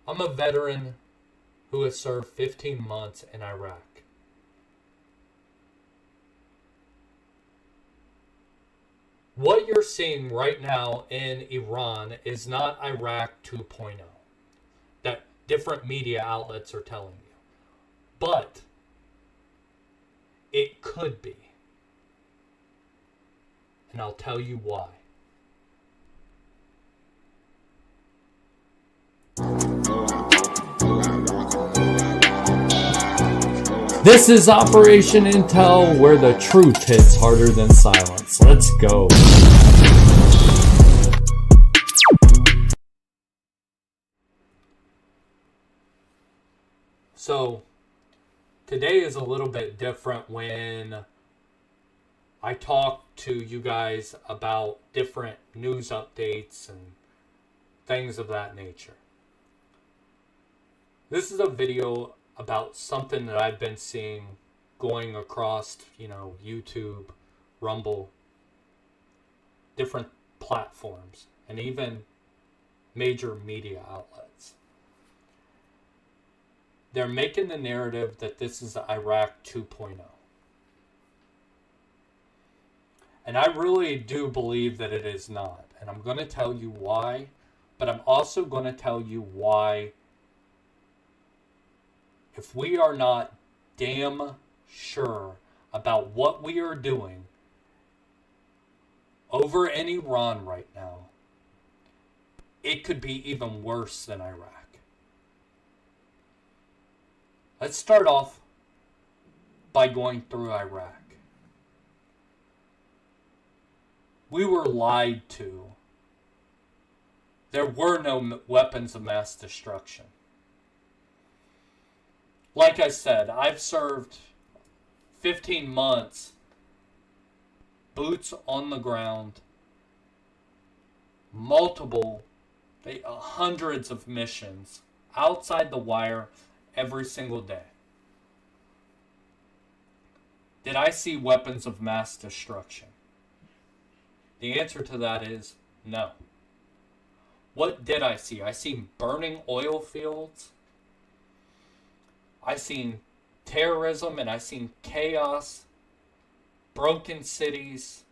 I'm a veteran who has served 15 months in Iraq. What you're seeing right now in Iran is not Iraq 2.0 that different media outlets are telling you. But it could be. And I'll tell you why. This is Operation Intel, where the truth hits harder than silence. Let's go. So, today is a little bit different when I talk to you guys about different news updates and things of that nature. This is a video about something that I've been seeing going across, YouTube, Rumble, different platforms, and even major media outlets. They're making the narrative that this is Iraq 2.0. And I really do believe that it is not. And I'm going to tell you why, but I'm also going to tell you why, if we are not damn sure about what we are doing over in Iran right now, it could be even worse than Iraq. Let's start off by going through Iraq. We were lied to. There were no weapons of mass destruction. Like I said, I've served 15 months, boots on the ground, hundreds of missions, outside the wire, every single day. Did I see weapons of mass destruction? The answer to that is no. What did I see? I seen burning oil fields. I seen terrorism, and I seen chaos, broken cities.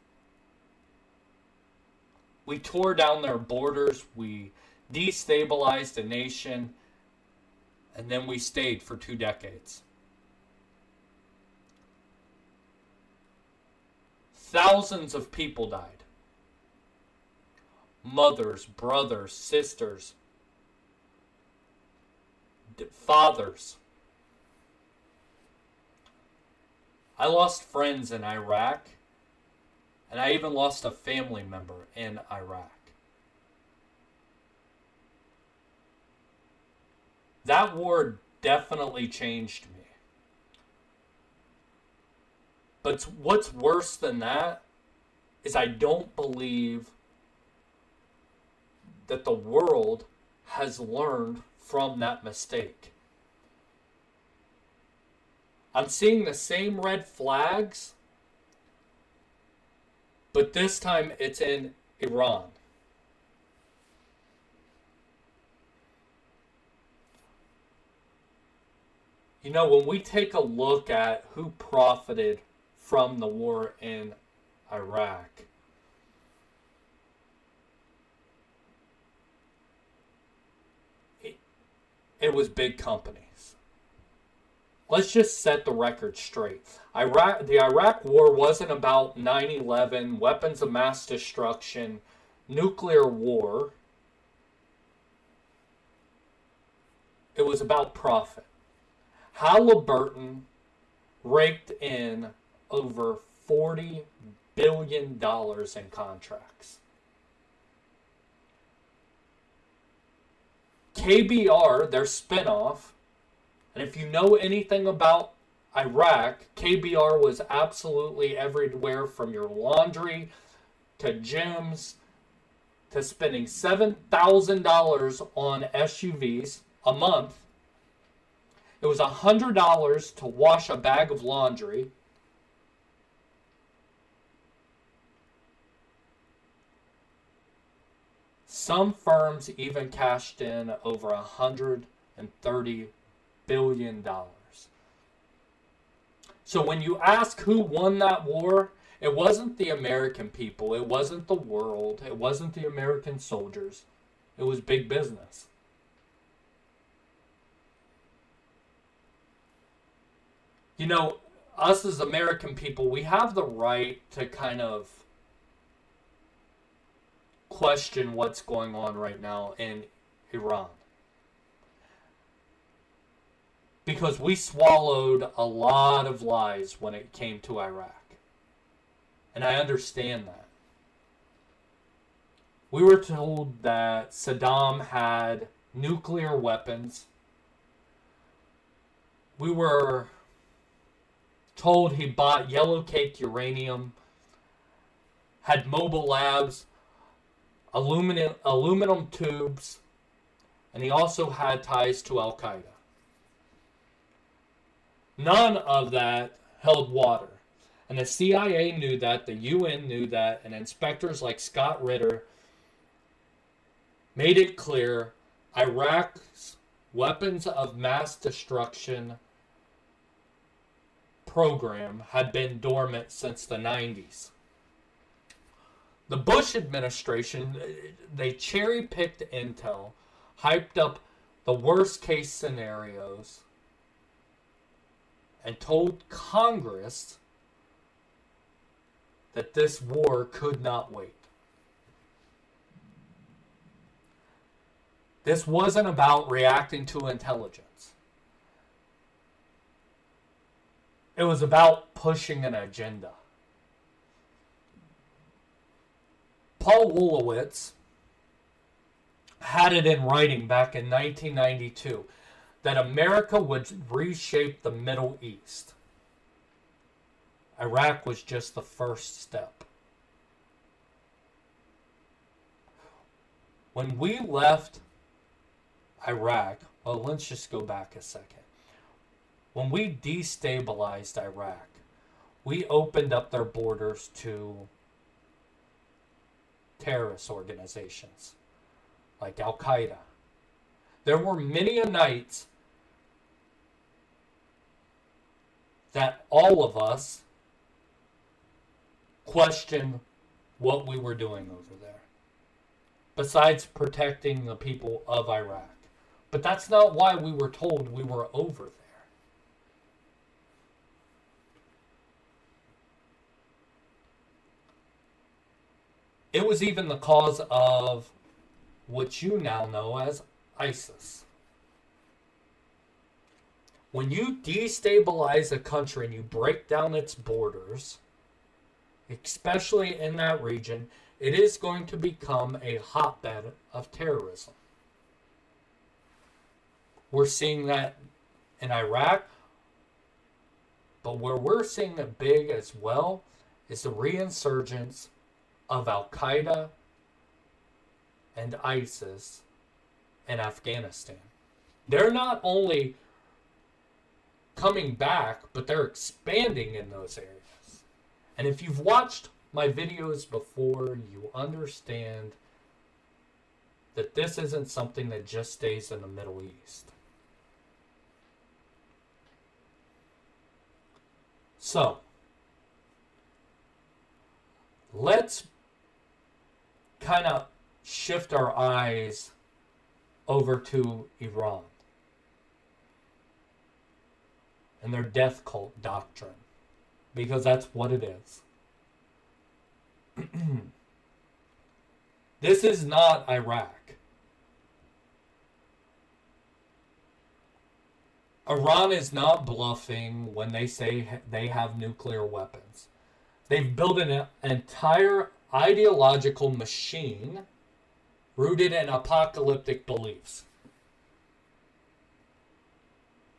We tore down their borders. We destabilized a nation. And then we stayed for 2 decades. Thousands of people died. Mothers, brothers, sisters, fathers. I lost friends in Iraq, and I even lost a family member in Iraq. That war definitely changed me. But what's worse than that is I don't believe that the world has learned from that mistake. I'm seeing the same red flags, but this time it's in Iran. When we take a look at who profited from the war in Iraq, it was big companies. Let's just set the record straight. The Iraq War wasn't about 9/11, weapons of mass destruction, nuclear war. It was about profit. Halliburton raked in over $40 billion in contracts. KBR, their spinoff, and if you know anything about Iraq, KBR was absolutely everywhere, from your laundry to gyms to spending $7,000 on SUVs a month. It was $100 to wash a bag of laundry. Some firms even cashed in over $130 billion. So when you ask who won that war, it wasn't the American people, it wasn't the world, it wasn't the American soldiers, it was big business. You know, us as American people, we have the right to kind of question what's going on right now in Iran. Because we swallowed a lot of lies when it came to Iraq. And I understand that. We were told that Saddam had nuclear weapons. We were told he bought yellow cake uranium, had mobile labs, aluminum tubes, and he also had ties to Al Qaeda. None of that held water. And the CIA knew that, the UN knew that, and inspectors like Scott Ritter made it clear Iraq's weapons of mass destruction program had been dormant since the 90s. The Bush administration, they cherry-picked intel, hyped up the worst-case scenarios, and told Congress that this war could not wait. This wasn't about reacting to intelligence. It was about pushing an agenda. Paul Wolowitz had it in writing back in 1992 that America would reshape the Middle East. Iraq was just the first step. When we left Iraq, well, let's just go back a second. When we destabilized Iraq, we opened up their borders to terrorist organizations like Al Qaeda. There were many a nights that all of us questioned what we were doing over there, besides protecting the people of Iraq. But that's not why we were told we were over there. It was even the cause of what you now know as ISIS. When you destabilize a country and you break down its borders, especially in that region, it is going to become a hotbed of terrorism. We're seeing that in Iraq, but where we're seeing it big as well is the reinsurgence of Al Qaeda and ISIS in Afghanistan. They're not only coming back, but they're expanding in those areas. And if you've watched my videos before, you understand that this isn't something that just stays in the Middle East. So, let's kind of shift our eyes over to Iran and their death cult doctrine, because that's what it is. This is not Iraq. Iran is not bluffing when they say they have nuclear weapons. They've built an entire ideological machine rooted in apocalyptic beliefs.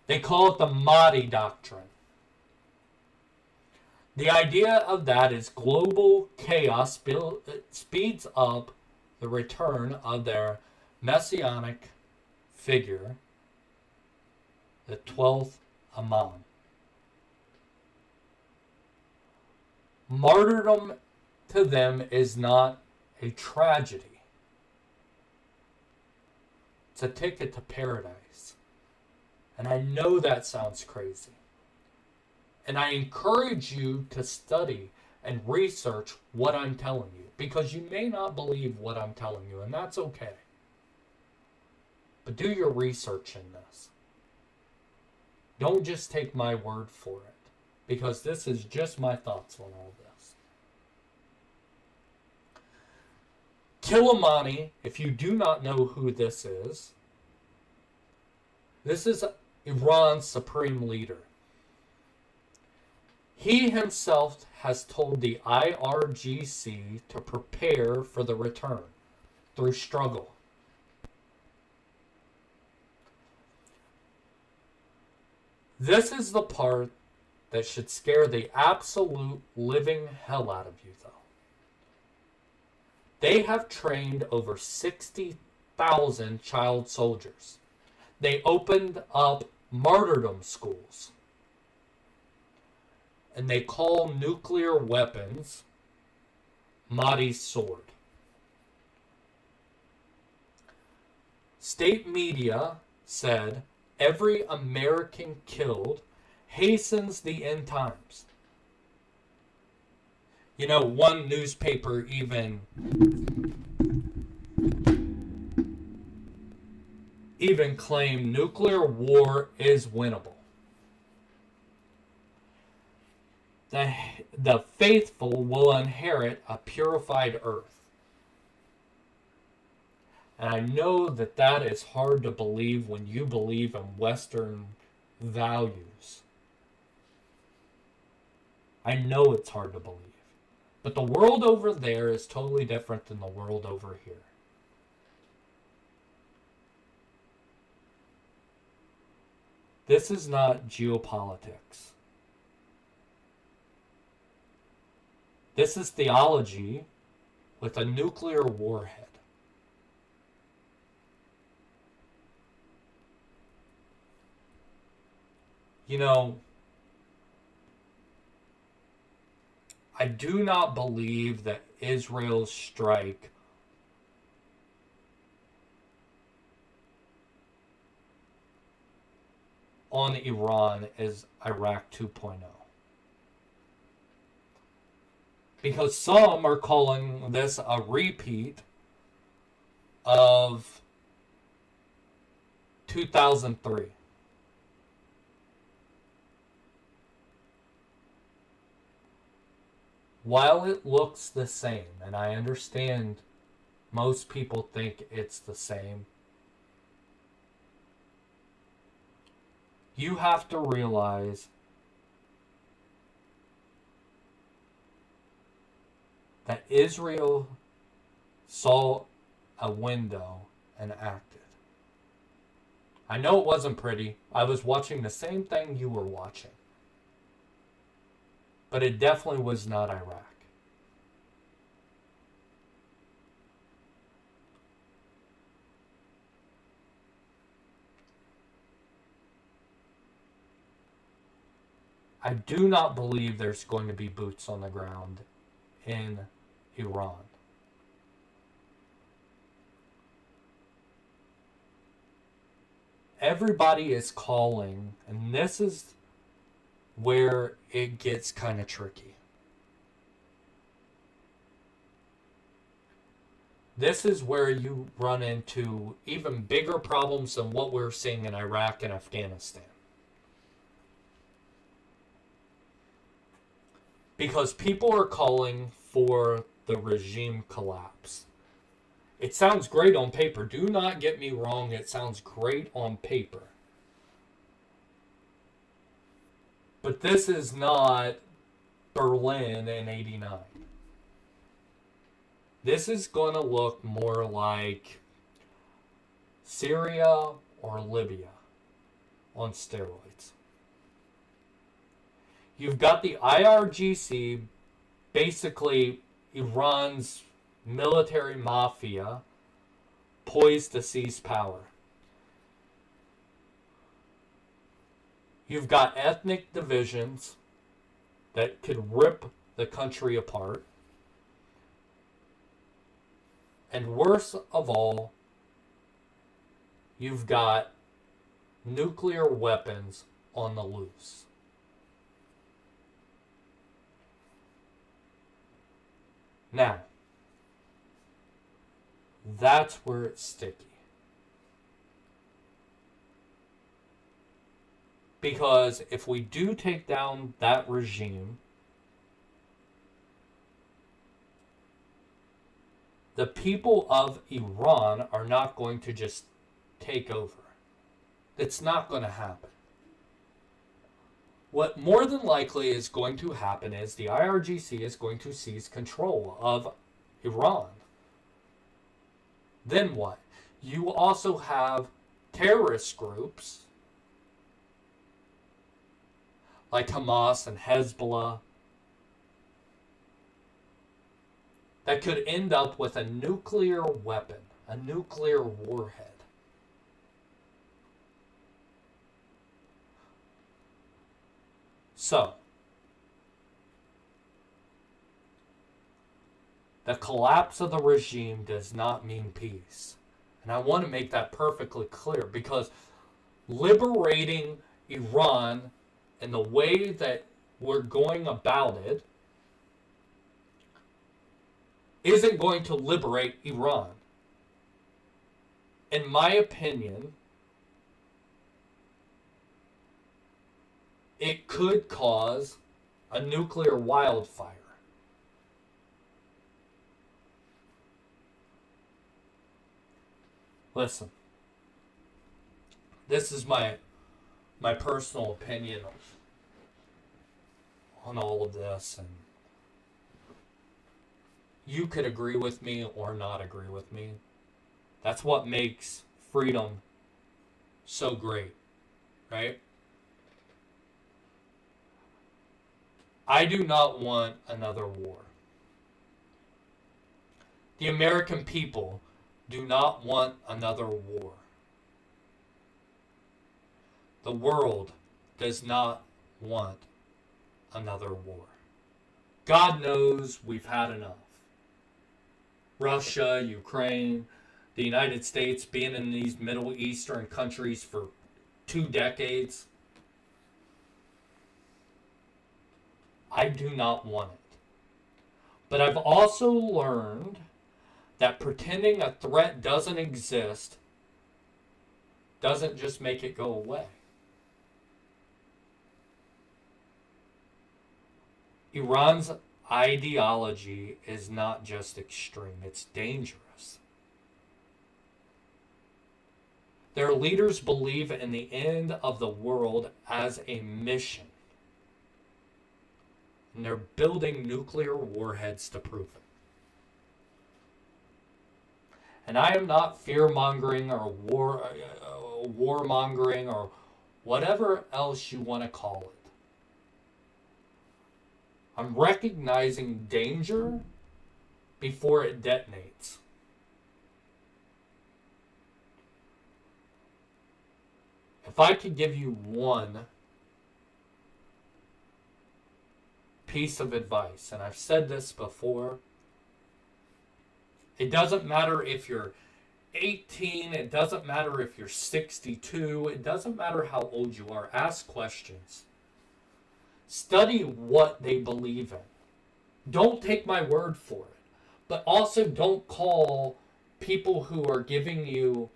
They call it the Mahdi doctrine. The idea of that is global chaos speeds up the return of their messianic figure, the 12th Imam. Martyrdom to them is not a tragedy. It's a ticket to paradise. And I know that sounds crazy. And I encourage you to study and research what I'm telling you, because you may not believe what I'm telling you, and that's okay. But do your research in this. Don't just take my word for it, because this is just my thoughts on all this. Kilimani, if you do not know who this is Iran's supreme leader. He himself has told the IRGC to prepare for the return through struggle. This is the part that should scare the absolute living hell out of you, though. They have trained over 60,000 child soldiers. They opened up martyrdom schools. And they call nuclear weapons Mahdi's sword. State media said every American killed hastens the end times. You know, one newspaper even claimed nuclear war is winnable. The faithful will inherit a purified earth. And I know that that is hard to believe when you believe in Western values. I know it's hard to believe. But the world over there is totally different than the world over here. This is not geopolitics. This is theology with a nuclear warhead. You know, I do not believe that Israel's strike on Iran is Iraq 2.0. Because some are calling this a repeat of 2003. While it looks the same, and I understand most people think it's the same, you have to realize that Israel saw a window and acted. I know it wasn't pretty. I was watching the same thing you were watching. But it definitely was not Iraq. I do not believe there's going to be boots on the ground in Iran. Everybody is calling, and this is where it gets kind of tricky. This is where you run into even bigger problems than what we're seeing in Iraq and Afghanistan. Because people are calling for the regime collapse. It sounds great on paper. Do not get me wrong, it sounds great on paper. But this is not Berlin in '89. This is going to look more like Syria or Libya on steroids. You've got the IRGC, basically Iran's military mafia, poised to seize power. You've got ethnic divisions that could rip the country apart. And worst of all, you've got nuclear weapons on the loose. Now, that's where it's sticky. Because if we do take down that regime, the people of Iran are not going to just take over. It's not going to happen. What more than likely is going to happen is the IRGC is going to seize control of Iran. Then what? You also have terrorist groups like Hamas and Hezbollah that could end up with a nuclear weapon, a nuclear warhead. So, the collapse of the regime does not mean peace. And I want to make that perfectly clear, because liberating Iran in the way that we're going about it isn't going to liberate Iran. In my opinion, it could cause a nuclear wildfire. Listen, this is my personal opinion on all of this, and you could agree with me or not agree with me. That's what makes freedom so great, right? I do not want another war. The American people do not want another war. The world does not want another war. God knows we've had enough. Russia, Ukraine, the United States being in these Middle Eastern countries for 2 decades. I do not want it. But I've also learned that pretending a threat doesn't exist doesn't just make it go away. Iran's ideology is not just extreme, it's dangerous. Their leaders believe in the end of the world as a mission. And they're building nuclear warheads to prove it. And I am not fear-mongering or warmongering or whatever else you want to call it. I'm recognizing danger before it detonates. If I could give you one piece of advice, and I've said this before, it doesn't matter if you're 18, it doesn't matter if you're 62, it doesn't matter how old you are. Ask questions. Study what they believe in. Don't take my word for it, but also don't call people who are giving you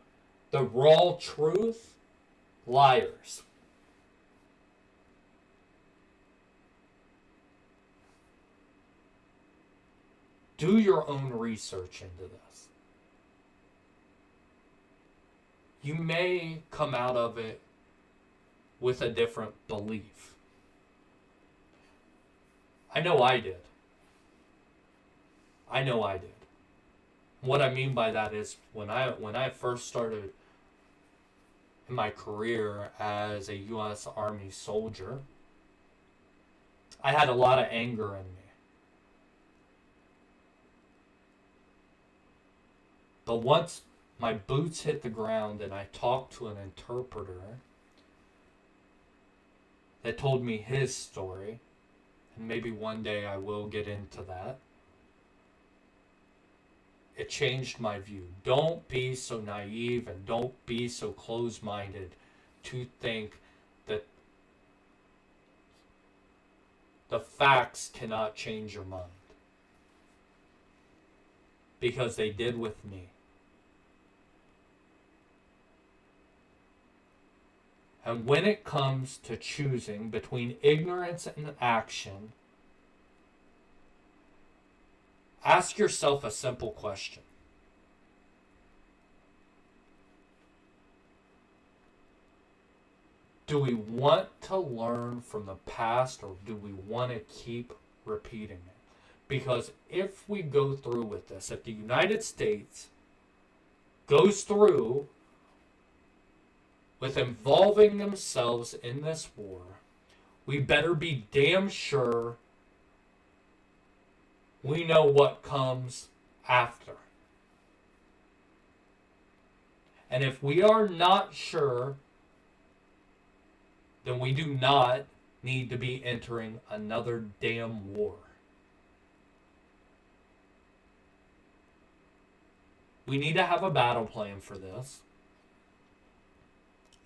the raw truth liars. Do your own research into this. You may come out of it with a different belief. I know I did. What I mean by that is when I first started in my career as a U.S. Army soldier, I had a lot of anger in me. But once my boots hit the ground and I talked to an interpreter that told me his story, and maybe one day I will get into that, it changed my view. Don't be so naive and don't be so closed-minded to think that the facts cannot change your mind. Because they did with me. And when it comes to choosing between ignorance and action, ask yourself a simple question. Do we want to learn from the past, or do we want to keep repeating it? Because if we go through with this, if the United States goes through with involving themselves in this war, we better be damn sure we know what comes after. And if we are not sure, then we do not need to be entering another damn war. We need to have a battle plan for this.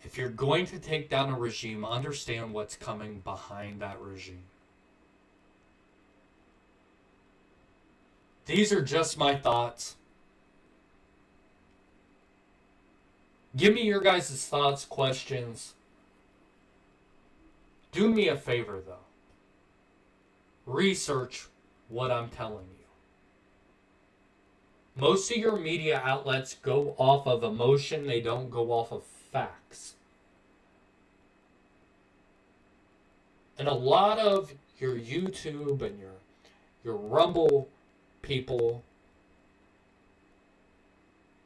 If you're going to take down a regime, understand what's coming behind that regime. These are just my thoughts. Give me your guys' thoughts, questions. Do me a favor, though. Research what I'm telling you. Most of your media outlets go off of emotion. They don't go off of facts. And a lot of your YouTube and your Rumble people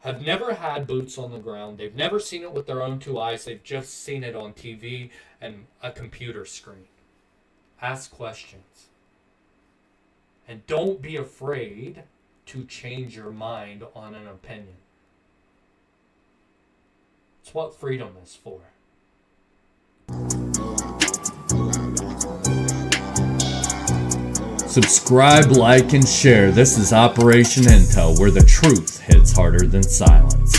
have never had boots on the ground. They've never seen it with their own two eyes. They've just seen it on TV and a computer screen. Ask questions. And don't be afraid to change your mind on an opinion. It's what freedom is for. Subscribe, like, and share. This is Operation Intel, where the truth hits harder than silence.